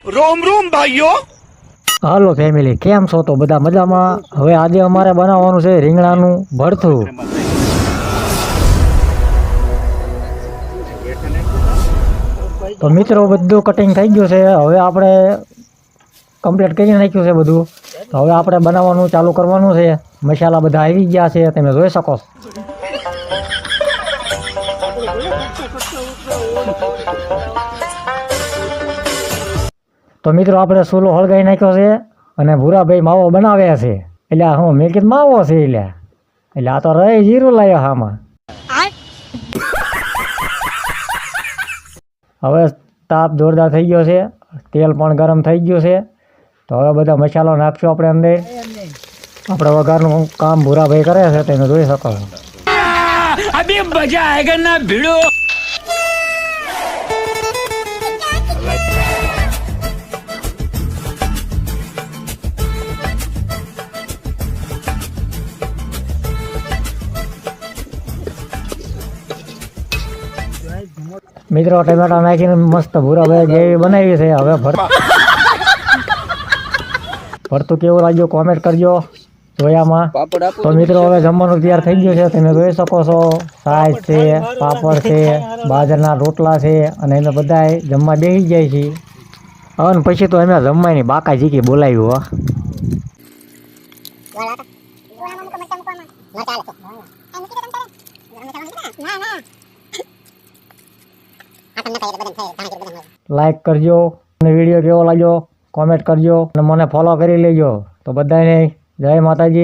रोम रोम भाइयों। હાલો ફેમિલી, કેમ છો? તો બધા મજામાં? હવે આજે અમારે બનાવવાનું છે રીંગણાનું ભરથું. તો મિત્રો બધું કટિંગ થઈ ગયું છે. હવે આપણે કમ્પ્લીટ કરી નાખ્યું છે બધું. તો હવે આપણે બનાવવાનું ચાલુ કરવાનું છે. મસાલા બધા આવી ગયા છે, તમે જોઈ શકો છો. તો મિત્રો આપણે ચૂલો હળગાઈ નાખ્યો છે અને ભૂરાભાઈ માવો બનાવે છે. એટલે હું મેં કીધું માવો છે એટલે આ તો રહી જીરું લાવ્યો આમાં. હવે તાપ જોરદાર થઈ ગયો છે, તેલ પણ ગરમ થઈ ગયું છે. તો હવે બધા મસાલો નાખશું આપણે અંદર. આપણે વઘારનું કામ ભૂરાભાઈ કરે છે, તમે જોઈ શકો છો. अभी मजा आएगा ना भिड़ो। મિત્રો ટમેટા નાખીને મસ્ત ભૂરાભાઈ ગ્રેવી બનાવી છે. હવે ભરતું કેવું લાગ્યું કોમેન્ટ કરજો જોયામાં. તો મિત્રો હવે જમવાનું તૈયાર થઈ ગયું છે, તમે જોઈ શકો છો. છાશ છે, પાપડ છે, બાજરાના રોટલા છે અને એને બધા જમવા બેસી જાય છે. અને પછી તો અમે જમવાની બાકા જીકી બોલાવ્યું હો. લાઈક કરજો અને વિડીયો કેવો લાગ્યો કોમેન્ટ કરજો અને મને ફોલો કરી લેજો. તો બધાને જય માતાજી.